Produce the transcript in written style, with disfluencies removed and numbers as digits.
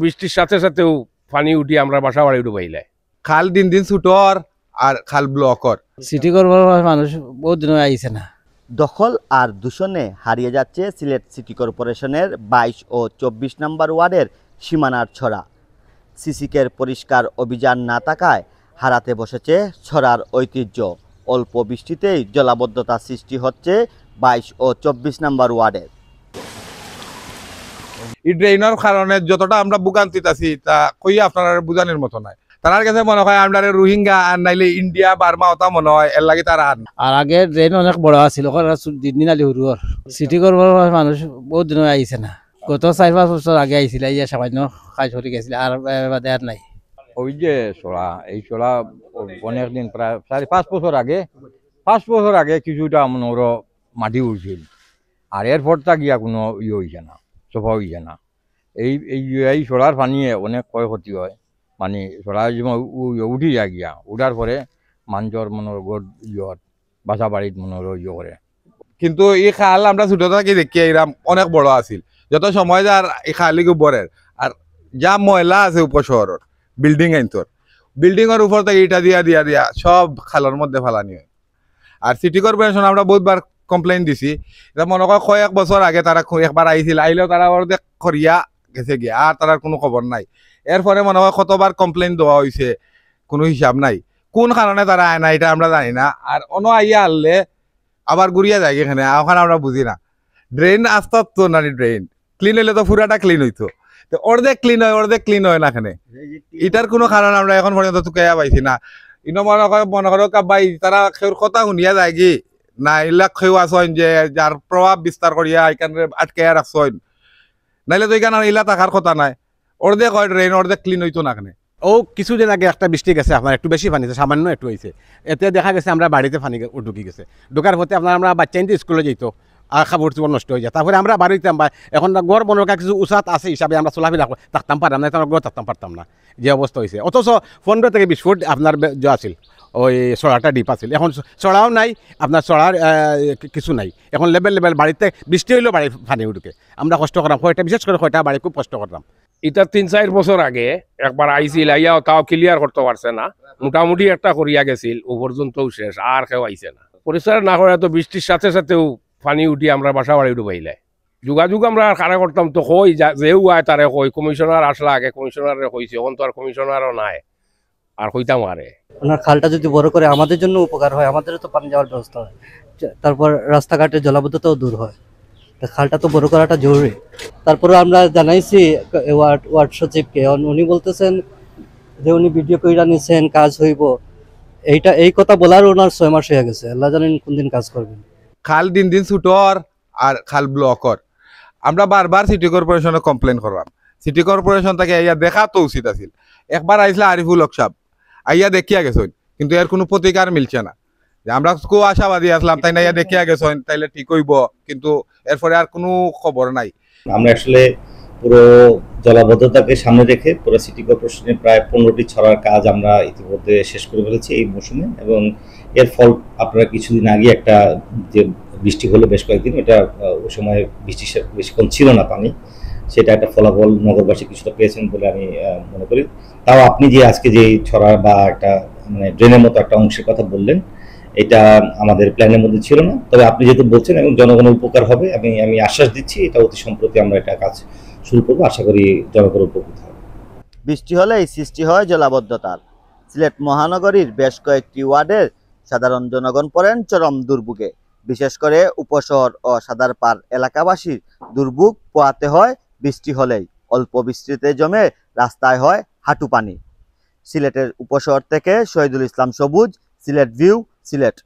বৃষ্টির সাথে সাথেও পানি উঠি আমরা বাসা বাড়ি ডুবাইলে। খাল দিন দিন ছুটর আর খাল ব্লকর। সিটি কর্পোরেশন মানুষ বহুত দিন আইছে না। দখল আর দূষণে হারিয়ে যাচ্ছে সিলেট সিটি কর্পোরেশনের 22 ও 24 নম্বর ওয়ার্ডের সীমানার ছড়া। সিসিকের পরিষ্কার অভিযান না থাকায় হারাতে বসেছে ছড়ার ঐতিহ্য। অল্প বৃষ্টিতেই জলাবদ্ধতা সৃষ্টি হচ্ছে 22 ও 24 নম্বর ওয়ার্ডের। এই ড্রেনের কারণে যতটা আমরা ভোগান্তিত আছি তা কইয়া আপনারা বুঝানোর মতো নাই। তার কাছে মনে হয় আমরা রোহিঙ্গা আর নাইলে ইন্ডিয়া বার্মা ওটা মনে হয় এর লাগে তারা আর আগে ড্রেন অনেক বড় আছিল, দিন আলি হুরুর সিটি কর্পোরেশন মানুষ বহুত দিন আইছে না। গত 4-5 বছর আগে আইছিল, ইয়া সামান্য কাজ হয়ে গেছিল, আর বাদে আর নাই। ওই যে চড়া, এই চড়া অনেকদিন প্রায় 4-5 বছর আগে 5 বছর আগে কিছুটা মনোর মাটি উঠছিল, আর এরপর তা গিয়া কোনো হয়েছে না, সফা হয়েছে না। এই চড়ার পানিয়ে অনেক ক্ষয়ক্ষতি হয়। মানে চড়া যেমন উঠি যায় গিয়া, উঠার পরে মানুষের মনোর গোট বাসা বাড়িত মনোর করে। কিন্তু এই খাল আমরা ছোট থাকি দেখি এরাম অনেক বড় আছিল। যত সময় যার এই খালিকে বরের আর যা ময়লা আছে উপশহরের বিল্ডিং আইনতর বিল্ডিংয়ের উপর থেকে ইটা দিয়া দিয়া দিয়া সব খালের মধ্যে ফালানি হয়। আর সিটি কর্পোরেশন আমরা বহুতবার কমপ্লেইন দিছি। এটা মনে কর কয়েক বছর আগে তারা একবার আইছিল, আইলেও তারা অর্ধেক করিয়া গেছে গিয়া, আর তার কোনো খবর নাই। এরপরে মনে হয় কতবার কমপ্লেইন দেওয়া হয়েছে, কোনো হিসাব নাই। কোন কারণে তারা আয় না এটা আমরা জানি না। আর অন্য আইয়া আনলে আবার ঘুরিয়া যায় এখানে, ওখানে আমরা বুঝি না। ড্রেন আস্তে তো না, ড্রেন ক্লিন হইলে তো পুরাটা ক্লিন হইতো, অর্ধেক ক্লিন হয় অর্ধেক ক্লিন হয় না এখানে। এটার কোনো কারণ আমরা এখন পর্যন্ত চুকাইয়া পাইছি না। ইনো মনে করো কাবাই তারা খেউর কথা শুনিয়া যায় কি না, এলাক খেউ আসেন যে যার প্রভাব বিস্তার করিয়া এখানে আটকাইয়া রাখছেন, নাইলে তো এখানে ইলা থাকার কথা নাই। অর্ধেক হয় ড্রেন, অর্ধেক ক্লিন হইতো না এখানে। ও কিছুদিন আগে একটা বৃষ্টি গেছে, আপনার একটু বেশি পানি সামান্য একটু হয়েছে, এতে দেখা গেছে আমরা বাড়িতে পানি ঢুকি গেছে। ঢুকার পথে আমরা বাচ্চা নিতে স্কুলে যেত, আর খাবার চুবর নষ্ট হয়ে যায়। তারপরে আমরা বাড়িতাম বা এখন গড় বনকা কিছু উচাত আছে হিসাবে আমরা চলাফেরা থাকতাম পারতাম না, গড় থাকতাম পারতাম না, যে অবস্থা হয়েছে। অথচ 15 থেকে 20 ফুট আপনার যে আছিল ওই চড়াটা ডিপ আছিল, এখন চড়াও নাই, আপনার চড়ার কিছু নাই। এখন লেভেল বাড়িতে বৃষ্টি হইলেও বাড়ি পানি উঠুকে আমরা কষ্ট করলাম, কয়টা বিশেষ করে কয়টা বাড়ি খুব কষ্ট করলাম। এটা 3-4 বছর আগে একবার আইছিল, আইয়াও তাও ক্লিয়ার করতে পারছে না, মোটামুটি একটা করিয়া গেছিল, ও পর্যন্তও শেষ, আর কেউ আইছে না। পরিষ্কার না করে তো বৃষ্টির সাথে সাথেও পানি উঠি আমরা বাসা বাড়ি ডুবাইলে। যোগাযোগ আমরা কারা করতাম তো কই যেও আয় তারে কই, কমিশনার আসলা আগে কমিশনারে কইছে, এখন তো আর কমিশনারও নাই, আর কইতাম আরে ওনার খালটা যদি বড় করে আমাদের জন্য উপকার হয়, আমাদেরও তো পানি যাওয়ার ব্যবস্থা হয়, তারপর রাস্তাঘাটের জলাবদ্ধতাও দূর হয়। খালটা তো বড় করাটা জরুরি। তারপরে আমরা জানাইছি ওয়ার্ড সচিবকে, উনি বলতেছেন যে উনি ভিডিও কইরা নিছেন, কাজ হইব। এই কথা বলার ওনার 6 মাস হয়ে গেছে, আল্লাহ জানেন কোন দিন কাজ করবেন। খাল দিন দিন ছুটর আর খাল ব্লকর। আমরা বারবার সিটি কর্পোরেশনে কমপ্লেন করলাম। সিটি কর্পোরেশন থেকে আইয়া দেখা তো উচিত আছিল। একবার আইসলে আরিফুল হক সাহেব আইয়া দেখিয়া গেছেন, কিন্তু এর কোনো প্রতিকার মিলছে না। যে আমরা খুব আশাবাদী আসলাম, তাই না ইয়া দেখিয়া গেছেন তাইলে ঠিক হইব, কিন্তু এরপরে আর কোনো খবর নাই। আমরা আসলে পুরো জলাবদ্ধতাকে সামনে রেখে পুরো সিটি কর্পোরেশনের প্রায় 15টি ছড়ার কাজ আমরা ইতিমধ্যে শেষ করে ফেলেছি এই মৌসুমে, এবং এর ফল আপনারা কিছুদিন আগে একটা যে বৃষ্টি হলো বেশ কয়েকদিন, এটা ওই সময় বৃষ্টি বেশিক্ষণ ছিল না পানি, সেটা একটা ফলাফল নগরবাসী কিছুটা পেয়েছেন বলে আমি মনে করি। তাও আপনি যে আজকে যে ছড়া বা একটা মানে ড্রেনের মতো একটা অংশের কথা বললেন, এটা আমাদের প্ল্যানের মধ্যে ছিল না, তবে আপনি যেহেতু বলছেন এবং জনগণের উপকার হবে, আমি আশ্বাস দিচ্ছি এটা অতি সম্প্রতি আমরা এটা কাজ শুরু করবো, আশা করি জনগণ উপকৃত হবে। বৃষ্টি হলেই সৃষ্টি হয় জলাবদ্ধতার। সিলেট মহানগরীর বেশ কয়েকটি ওয়ার্ডের সাধারণ জনগণ পড়েন চরম দুর্ভোগে। বিশেষ করে উপশহর ও সাদারপাড় এলাকাবাসীর দুর্ভোগ পোহাতে হয় বৃষ্টি হলেই। অল্প বৃষ্টিতে জমে রাস্তায় হয় হাঁটু পানি। সিলেটের উপশহর থেকে শহীদুল ইসলাম সবুজ, সিলেট ভিউ, সিলেট।